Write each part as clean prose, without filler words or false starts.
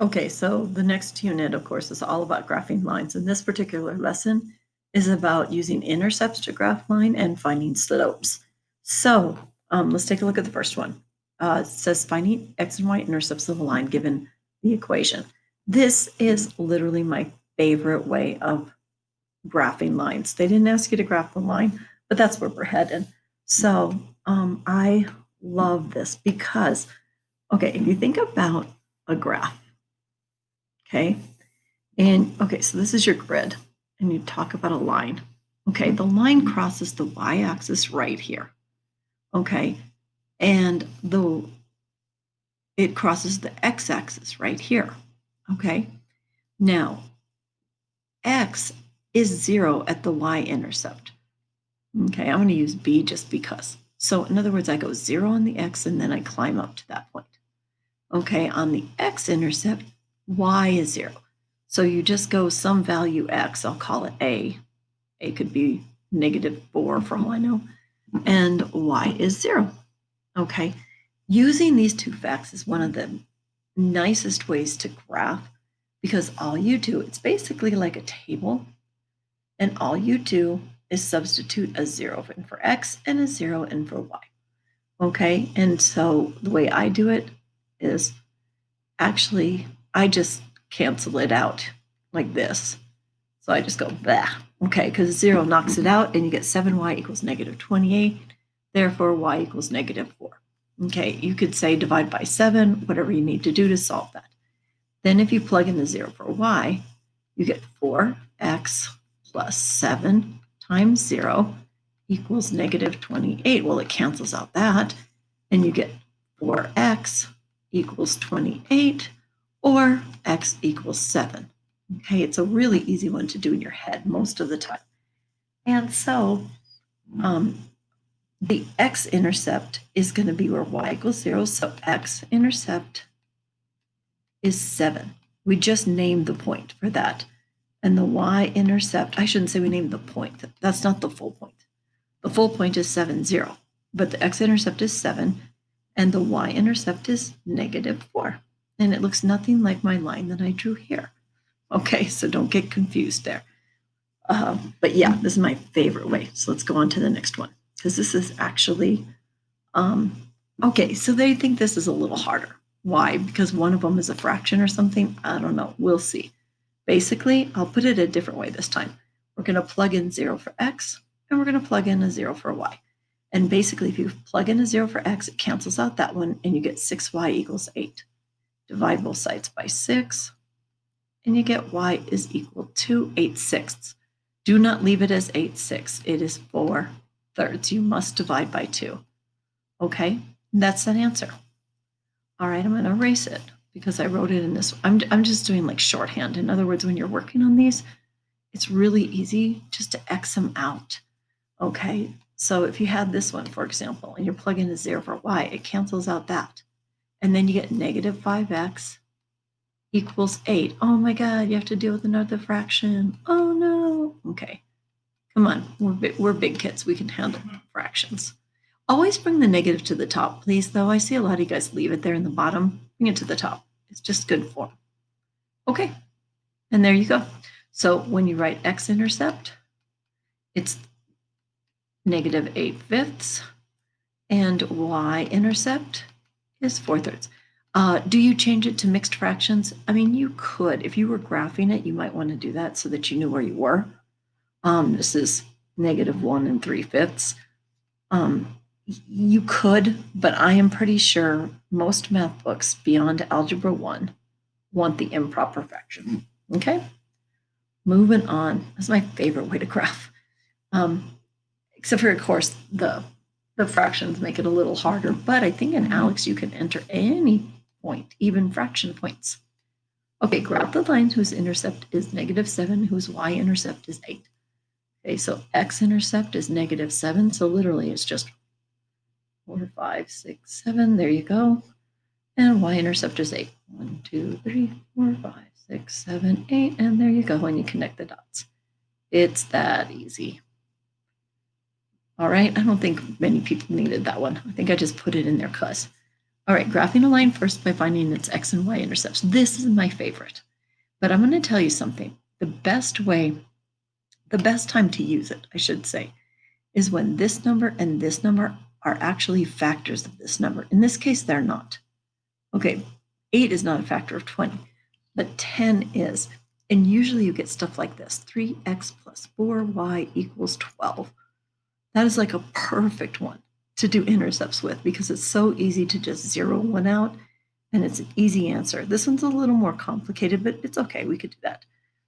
Okay, so the next unit, of course, is all about graphing lines. And this particular lesson is about using intercepts to graph line and finding slopes. So let's take a look at the first one. It says finding x and y intercepts of a line given the equation. This is literally my favorite way of graphing lines. They didn't ask you to graph the line, but that's where we're headed. So I love this because, okay, if you think about a graph, okay, and okay, so this is your grid, and you talk about a line. Okay, the line crosses the y-axis right here. Okay, and it crosses the x-axis right here. Okay, now x is 0 at the y-intercept. Okay, I'm going to use b just because. So in other words, I go 0 on the x and then I climb up to that point. Okay, on the x-intercept, y is 0. So you just go some value x, I'll call it a. A could be -4 for all I know, and y is 0. Okay, using these two facts is one of the nicest ways to graph because all you do, it's basically like a table, and all you do is substitute a 0 in for x and a 0 in for y. Okay, and so the way I do it is actually I just cancel it out like this. So I just go blah. Okay, because 0 knocks it out and you get 7y equals -28. Therefore, y equals -4. Okay, you could say divide by 7, whatever you need to do to solve that. Then if you plug in the 0 for y, you get 4x plus 7 times 0 equals -28. Well, it cancels out that, and you get 4x equals 28, or x equals 7. Okay, it's a really easy one to do in your head most of the time. And so the x-intercept is going to be where y equals 0. So x-intercept is 7. We just named the point for that. And the y-intercept, I shouldn't say we named the point. That's not the full point. The full point is 7, 0. But the x-intercept is 7. And the y-intercept is -4. And it looks nothing like my line that I drew here. Okay, so don't get confused there. But yeah, this is my favorite way. So let's go on to the next one, because this is actually, okay, so they think this is a little harder. Why? Because one of them is a fraction or something? I don't know. We'll see. Basically, I'll put it a different way this time. We're going to plug in 0 for x, and we're going to plug in a 0 for y. And basically, if you plug in a 0 for x, it cancels out that one, and you get 6y equals 8. Divide both sides by 6, and you get y is equal to 8/6. Do not leave it as 8/6. It is 4/3. You must divide by 2. Okay, that's that answer. All right, I'm going to erase it because I wrote it in this. I'm just doing like shorthand. In other words, when you're working on these, it's really easy just to X them out. Okay, so if you had this one, for example, and you're plugging a 0 for y, it cancels out that. And then you get -5x equals 8. Oh my God, you have to deal with another fraction. Oh no. Okay, come on, we're big kids. We can handle fractions. Always bring the negative to the top, please, though. I see a lot of you guys leave it there in the bottom. Bring it to the top. It's just good form. Okay, and there you go. So when you write x-intercept, it's -8/5, and y-intercept is 4/3. Do you change it to mixed fractions? I mean, you could. If you were graphing it, you might want to do that so that you knew where you were. This is -1 3/5. You could, but I am pretty sure most math books beyond Algebra 1 want the improper fraction. Okay? Moving on. That's my favorite way to graph. Except for, of course, the fractions make it a little harder, but I think in ALEKS you can enter any point, even fraction points. Okay, graph the line whose intercept is -7, whose y-intercept is 8. Okay, so x-intercept is -7, so literally it's just 4, 5, 6, 7. There you go. And y-intercept is 8. 1, 2, 3, 4, 5, 6, 7, 8. And there you go. And you connect the dots. It's that easy. All right. I don't think many people needed that one. I think I just put it in there because. All right, graphing a line first by finding its x and y intercepts. This is my favorite, but I'm going to tell you something. The best time to use it, I should say, is when this number and this number are actually factors of this number. In this case, they're not. Okay, 8 is not a factor of 20, but 10 is. And usually you get stuff like this, 3x plus 4y equals 12. That is like a perfect one to do intercepts with because it's so easy to just zero one out and it's an easy answer. This one's a little more complicated, but it's okay, we could do that.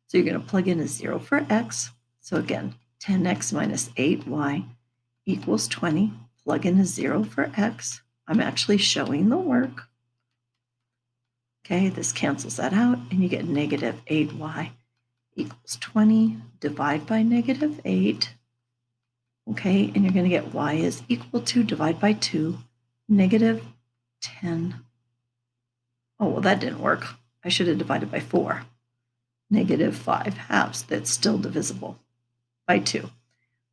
So you're going to plug in a 0 for x. So again, 10x minus 8y equals 20. Plug in a 0 for x. I'm actually showing the work. Okay, this cancels that out, and you get negative 8y equals 20. Divide by negative 8. Okay, and you're going to get y is equal to, divide by 2, negative 10. Oh, well, that didn't work. I should have divided by 4. Negative 5 halves. That's still divisible by 2.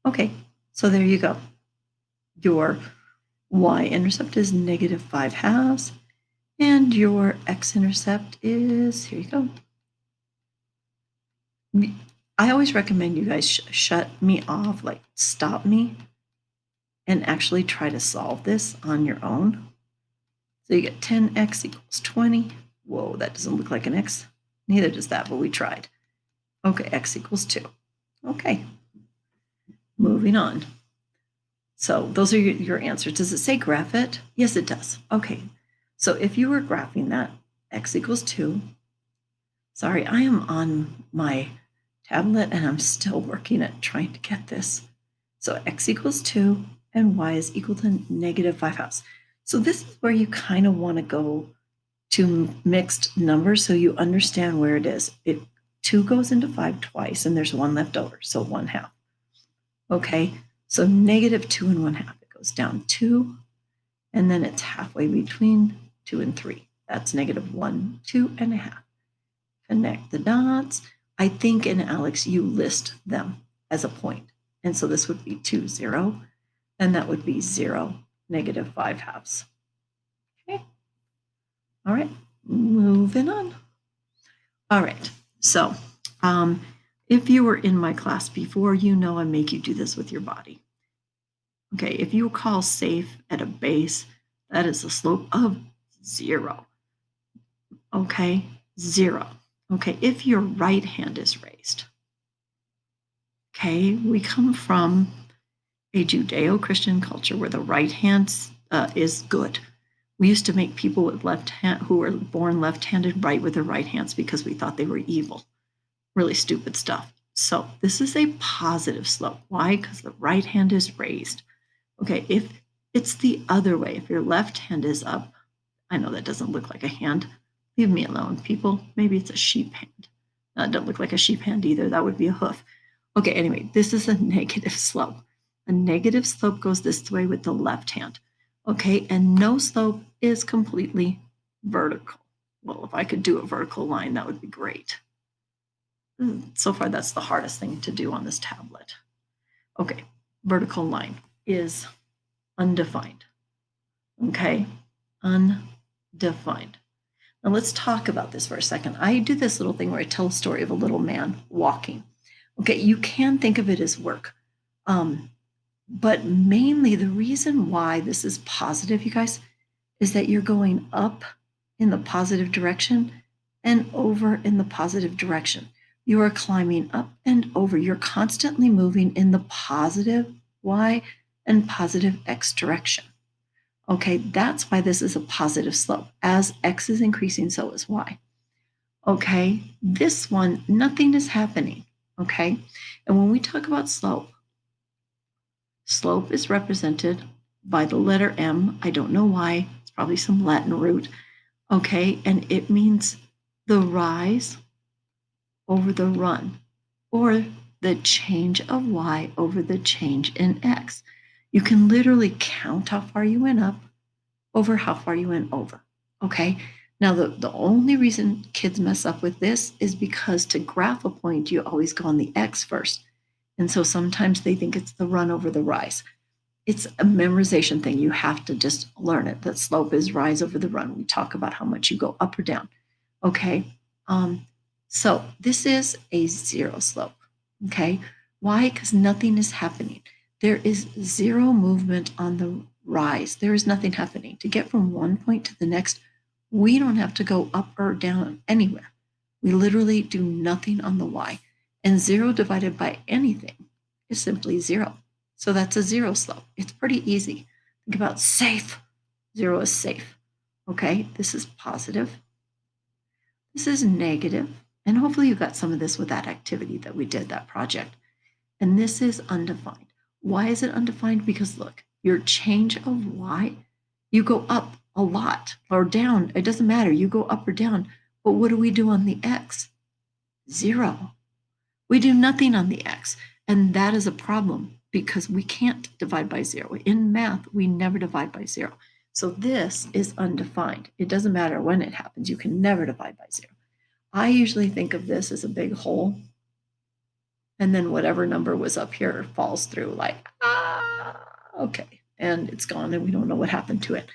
Okay, so there you go. Your y-intercept is negative 5 halves, and your x-intercept is, here you go. I always recommend you guys shut me off, like stop me, and actually try to solve this on your own. So you get 10x equals 20. Whoa, that doesn't look like an x. Neither does that, but we tried. Okay, x equals 2. Okay, moving on. So those are your answers. Does it say graph it? Yes, it does. Okay, so if you were graphing that, x equals 2. Sorry, I am on my tablet and I'm still working at trying to get this. So x equals 2 and y is equal to negative 5 halves. So this is where you kind of want to go to mixed numbers so you understand where it is. 2 goes into 5 twice and there's 1 left over, so 1 half. Okay, so negative 2 and 1 half. It goes down 2 and then it's halfway between 2 and 3. That's negative 1, 2 and a half. Connect the dots. I think in Alex, you list them as a point. And so this would be 2, 0, and that would be 0, negative 5 halves. Okay. All right, moving on. All right, so if you were in my class before, you know I make you do this with your body. Okay, if you call safe at a base, that is a slope of 0. Okay, 0. Okay, if your right hand is raised. Okay, we come from a Judeo-Christian culture where the right hand is good. We used to make people with left hand who were born left-handed write with their right hands because we thought they were evil. Really stupid stuff. So this is a positive slope. Why? Because the right hand is raised. Okay, if it's the other way, if your left hand is up, I know that doesn't look like a hand. Leave me alone, people. Maybe it's a sheep hand. That doesn't look like a sheep hand either. That would be a hoof. Okay, anyway, this is a negative slope. A negative slope goes this way with the left hand. Okay, and no slope is completely vertical. Well, if I could do a vertical line, that would be great. So far, that's the hardest thing to do on this tablet. Okay, vertical line is undefined. Okay, undefined. Now let's talk about this for a second. I do this little thing where I tell a story of a little man walking. Okay, you can think of it as work. But mainly the reason why this is positive, you guys, is that you're going up in the positive direction and over in the positive direction. You are climbing up and over. You're constantly moving in the positive y and positive x direction. Okay, that's why this is a positive slope. As x is increasing, so is y. Okay, this one, nothing is happening. Okay, and when we talk about slope, slope is represented by the letter M. I don't know why. It's probably some Latin root. Okay, and it means the rise over the run, or the change of y over the change in x. You can literally count how far you went up over how far you went over. Okay, now the only reason kids mess up with this is because to graph a point, you always go on the x first. And so sometimes they think it's the run over the rise. it's a memorization thing. You have to just learn it. That slope is rise over the run. We talk about how much you go up or down. Okay. So this is a zero slope. Okay. Why? Because nothing is happening. There is zero movement on the rise. There is nothing happening. To get from one point to the next, we don't have to go up or down anywhere. We literally do nothing on the y. And zero divided by anything is simply zero. So that's a zero slope. It's pretty easy. Think about safe. Zero is safe. Okay, this is positive. This is negative. And hopefully you got some of this with that activity that we did, that project. And this is undefined. Why is it undefined? Because look, your change of y, you go up a lot or down. It doesn't matter. You go up or down. But what do we do on the x? Zero. We do nothing on the x. And that is a problem because we can't divide by zero. In math, we never divide by zero. So this is undefined. It doesn't matter when it happens. You can never divide by zero. I usually think of this as a big hole. And then whatever number was up here falls through like, okay. And it's gone and we don't know what happened to it.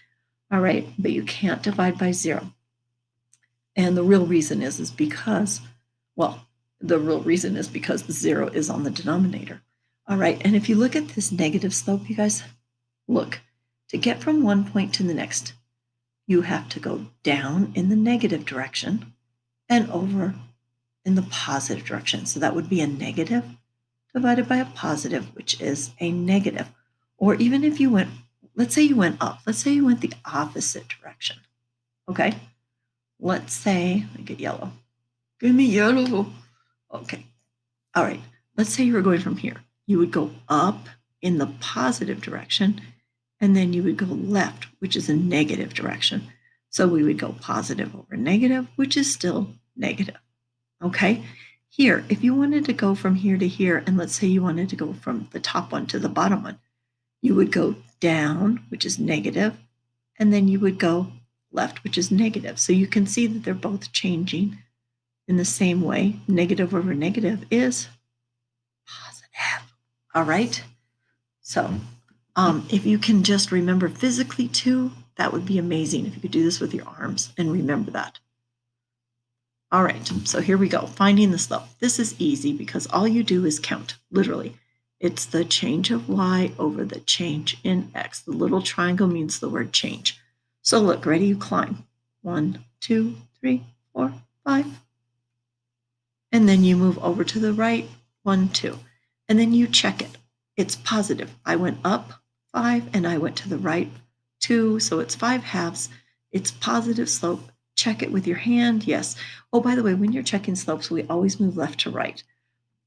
All right, but you can't divide by zero. And the real reason is because, well, the real reason is because the zero is on the denominator. All right, and if you look at this negative slope, you guys, look, to get from one point to the next, you have to go down in the negative direction and over in the positive direction. So that would be a negative divided by a positive, which is a negative. Or even if you went, let's say you went up, let's say you went the opposite direction. Okay, let's say, I get yellow. Give me yellow. Okay, all right, let's say you were going from here. You would go up in the positive direction, and then you would go left, which is a negative direction. So we would go positive over negative, which is still negative. Okay, here, if you wanted to go from here to here, and let's say you wanted to go from the top one to the bottom one, you would go down, which is negative, and then you would go left, which is negative. So you can see that they're both changing in the same way. Negative over negative is positive. All right, so if you can just remember physically too, that would be amazing if you could do this with your arms and remember that. All right, so here we go, finding the slope. This is easy because all you do is count, literally. It's the change of y over the change in x. The little triangle means the word change. So look, ready, you climb. 1, 2, 3, 4, 5. And then you move over to the right, 1, 2. And then you check it. It's positive. I went up 5 and I went to the right 2, so it's 5 halves. It's positive slope. Check it with your hand, yes. Oh, by the way, when you're checking slopes, we always move left to right.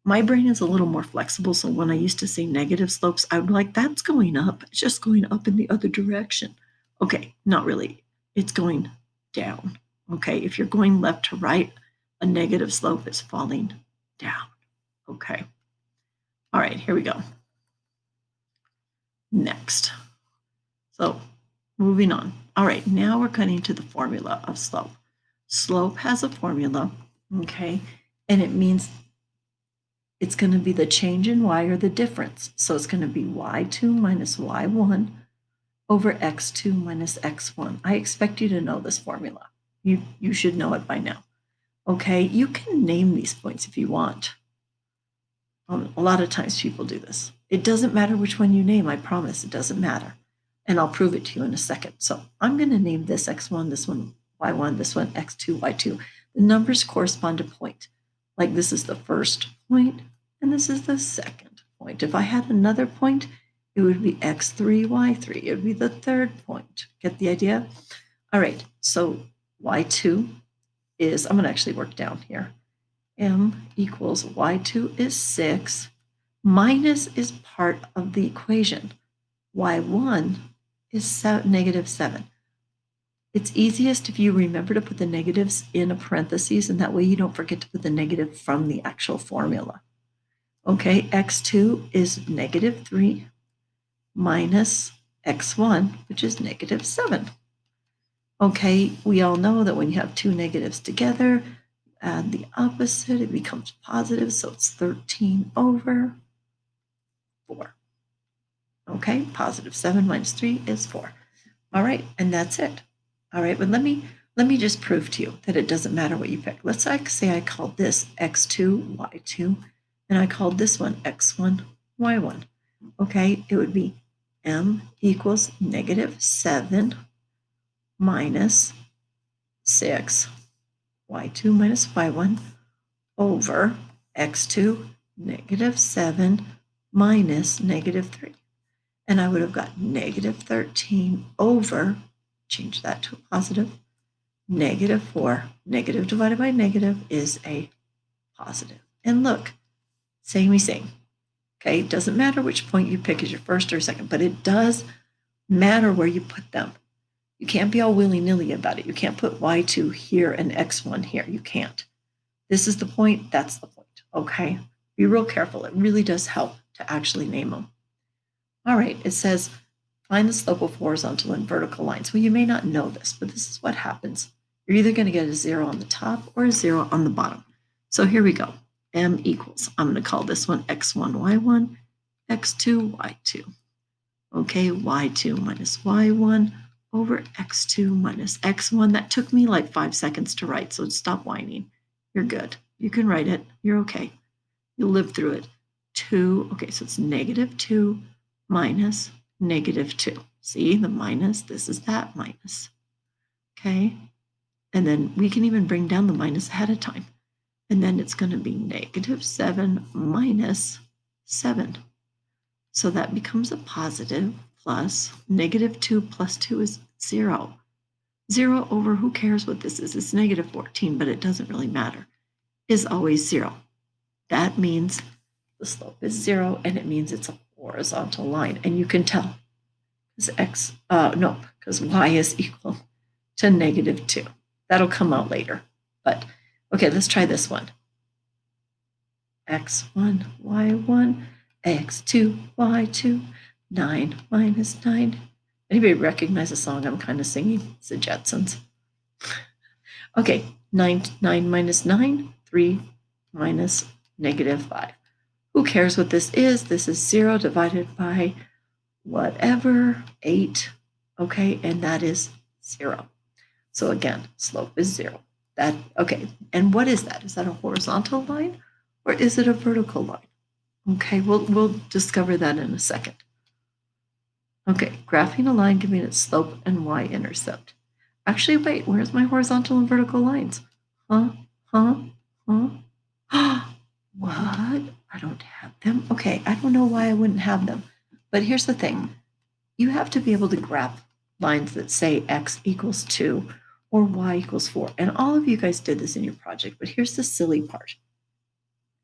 My brain is a little more flexible, so when I used to see negative slopes, I would be like, that's going up. It's just going up in the other direction. Okay, not really. It's going down. Okay, if you're going left to right, a negative slope is falling down. Okay. All right, here we go. Next. So moving on. All right, now we're cutting to the formula of slope. Slope has a formula, okay, and it means it's going to be the change in y or the difference. So it's going to be y2 minus y1 over x2 minus x1. I expect you to know this formula. You should know it by now. Okay, you can name these points if you want. A lot of times people do this. It doesn't matter which one you name, I promise, it doesn't matter. And I'll prove it to you in a second. So I'm going to name this x1, this one y1, this one x2, y2. The numbers correspond to point. Like this is the first point, and this is the second point. If I had another point, it would be x3, y3. It would be the third point. Get the idea? All right, so y2 is, I'm going to actually work down here. M equals y2 is 6. Minus is part of the equation. Y1 is negative 7. It's easiest if you remember to put the negatives in a parentheses, and that way you don't forget to put the negative from the actual formula. Okay, x2 is negative 3 minus x1, which is negative 7. Okay, we all know that when you have two negatives together, add the opposite, it becomes positive, so it's 13 over 4. Okay, positive 7 minus 3 is 4. All right, and that's it. All right, but let me just prove to you that it doesn't matter what you pick. Let's say I called this x2, y2, and I called this one x1, y1. Okay, it would be m equals negative 7 minus 6, y2 minus y1 over x2 negative 7 minus negative 3. And I would have got negative 13 over, change that to a positive, negative 4. Negative divided by negative is a positive. And look, same. Okay, it doesn't matter which point you pick as your first or second, but it does matter where you put them. You can't be all willy-nilly about it. You can't put y2 here and x1 here. You can't. This is the point, that's the point, okay? Be real careful. It really does help to actually name them. All right, it says, find the slope of horizontal and vertical lines. Well, you may not know this, but this is what happens. You're either going to get a 0 on the top or a 0 on the bottom. So here we go. M equals, I'm going to call this one x1, y1, x2, y2. Okay, y2 minus y1 over x2 minus x1. That took me like 5 seconds to write, so stop whining. You're good. You can write it. You're okay. You'll live through it. 2, okay, so it's negative 2 minus negative 2. See, the minus, this is that minus. Okay, and then we can even bring down the minus ahead of time. And then it's going to be negative 7 minus 7. So that becomes a positive plus negative 2 plus 2 is 0. 0 over, who cares what this is? It's negative 14, but it doesn't really matter, is always 0. That means the slope is 0, and it means it's a horizontal line. And you can tell because y is equal to negative 2. That'll come out later. But okay, let's try this one. x1, y1, x2, y2, 9 minus 9. Anybody recognize the song I'm kind of singing? It's the Jetsons. Okay, 9 minus 9, 3 minus negative 5. Who cares what this is? This is 0 divided by whatever, 8. Okay, and that is 0. So again, slope is 0. Okay, and what is that? Is that a horizontal line or is it a vertical line? Okay, we'll discover that in a second. Okay, graphing a line giving its slope and y-intercept. Actually, wait, where's my horizontal and vertical lines? What? I don't have them. Okay, I don't know why I wouldn't have them. But here's the thing. You have to be able to graph lines that say x equals 2 or y equals 4. And all of you guys did this in your project, but here's the silly part.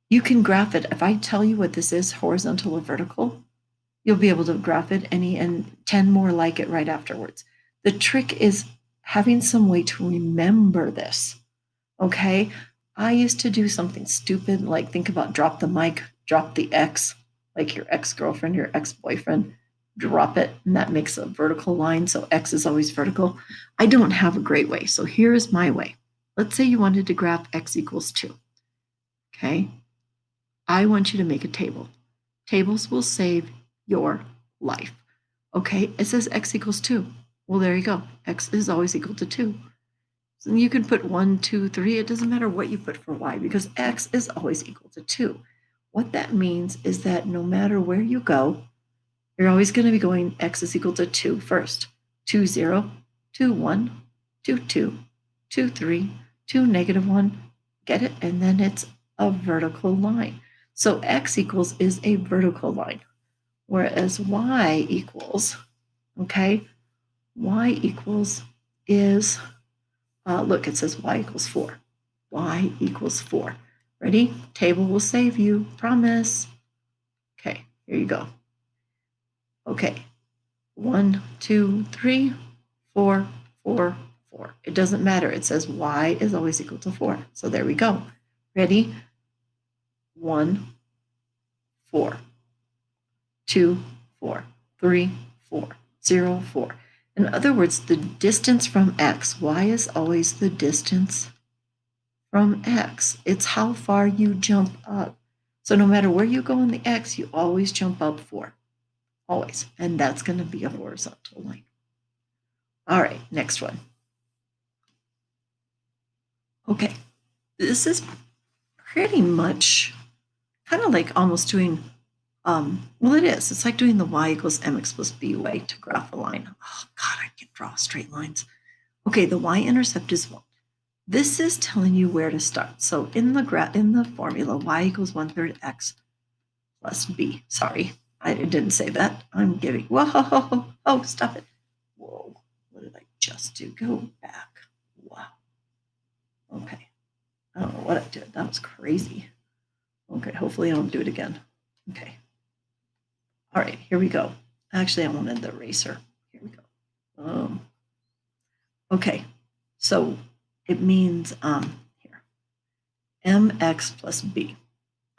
You can graph it. If I tell you what this is, horizontal or vertical, you'll be able to graph it and 10 more like it right afterwards. The trick is having some way to remember this, okay? I used to do something stupid, like think about drop the mic, drop the X, like your ex-girlfriend, your ex-boyfriend, drop it, and that makes a vertical line, so X is always vertical. I don't have a great way, so here is my way. Let's say you wanted to graph X equals 2, okay? I want you to make a table. Tables will save your life. Okay, it says x equals 2. Well, there you go. X is always equal to 2. So you can put 1, 2, 3. It doesn't matter what you put for y because x is always equal to 2. What that means is that no matter where you go, you're always going to be going x is equal to 2 first. 2, 0, 2, 1, 2, 2, 2, 3, 2, negative 1. Get it? And then it's a vertical line. So x equals is a vertical line, whereas y equals, okay, y equals is, look, it says y equals 4. Y equals 4. Ready? Table will save you, promise. Okay, here you go. Okay, 1, 2, 3, 4, 4, 4. It doesn't matter. It says y is always equal to 4. So there we go. Ready? 1, 4. 2, 4, 3, 4, 0, 4. In other words, the distance from x, y is always the distance from x. It's how far you jump up. So no matter where you go on the x, you always jump up 4. always. And that's going to be a horizontal line. All right, next one. Okay, this is pretty much kind of like almost doing, well, it is. It's like doing the y equals mx plus b way to graph a line. Oh, God, I can't draw straight lines. Okay, the y-intercept is 1. This is telling you where to start. So in the formula, y equals 1/3 x plus b. Sorry, I didn't say that. I'm giving, whoa, oh, stop it. Whoa, what did I just do? Go back. Wow. Okay, I don't know what I did. That was crazy. Okay, hopefully I don't do it again. Okay. All right, here we go. Actually, I wanted the eraser. Here we go. Okay, so it means here, mx plus b.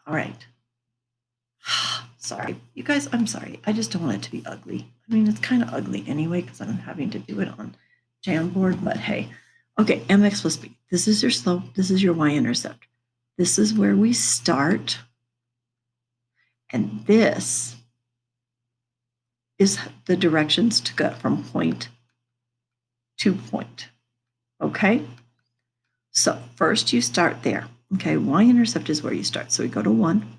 All right. Sorry, you guys, I'm sorry. I just don't want it to be ugly. I mean, it's kind of ugly anyway because I'm having to do it on Jamboard, but hey. Okay, mx plus b. This is your slope. This is your y-intercept. This is where we start. And this is the directions to go from point to point. Okay? So first you start there. Okay, y-intercept is where you start. So we go to 1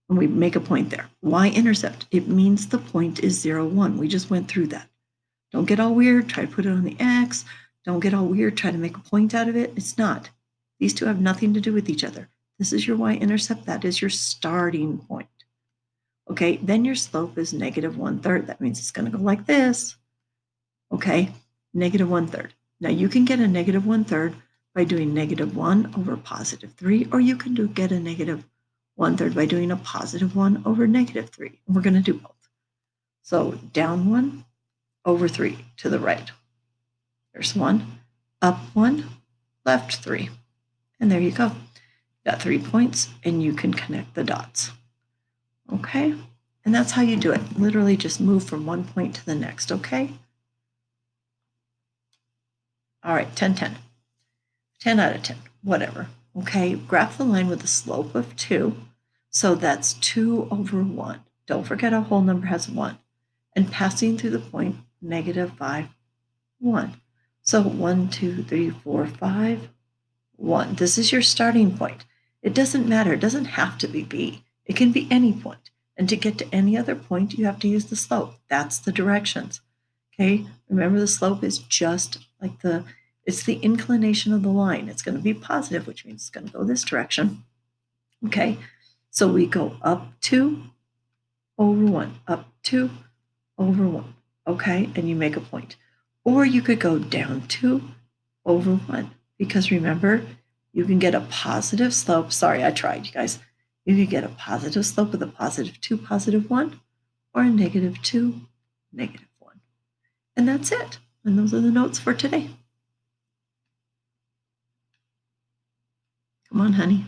and we make a point there. Y-intercept, it means the point is 0, 1. We just went through that. Don't get all weird, try to put it on the x. Don't get all weird, try to make a point out of it. It's not. These two have nothing to do with each other. This is your y-intercept, that is your starting point. Okay, then your slope is negative 1/3. That means it's going to go like this. Okay, negative 1/3. Now you can get a negative 1/3 by doing negative 1 over positive 3, or you can get a negative 1/3 by doing a positive 1 over negative 3. And we're going to do both. So down 1 over 3 to the right. There's 1, up 1, left 3. And there you go. Got 3 points, and you can connect the dots. Okay? And that's how you do it. Literally just move from one point to the next, okay? All right, 10, 10. 10 out of 10, whatever. Okay, graph the line with a slope of 2. So that's 2 over 1. Don't forget a whole number has 1. And passing through the point, negative 5, 1. So 1, 2, 3, 4, 5, 1. This is your starting point. It doesn't matter. It doesn't have to be B. It can be any point. And to get to any other point, you have to use the slope. That's the directions. Okay, remember the slope is just like it's the inclination of the line. It's going to be positive, which means it's going to go this direction. Okay, so we go up 2 over 1, up 2 over 1. Okay, and you make a point. Or you could go down 2 over 1, because remember, you can get a positive slope. Sorry, I tried, you guys. You could get a positive slope with a positive 2, positive 1, or a negative 2, negative 1. And that's it. And those are the notes for today. Come on, honey.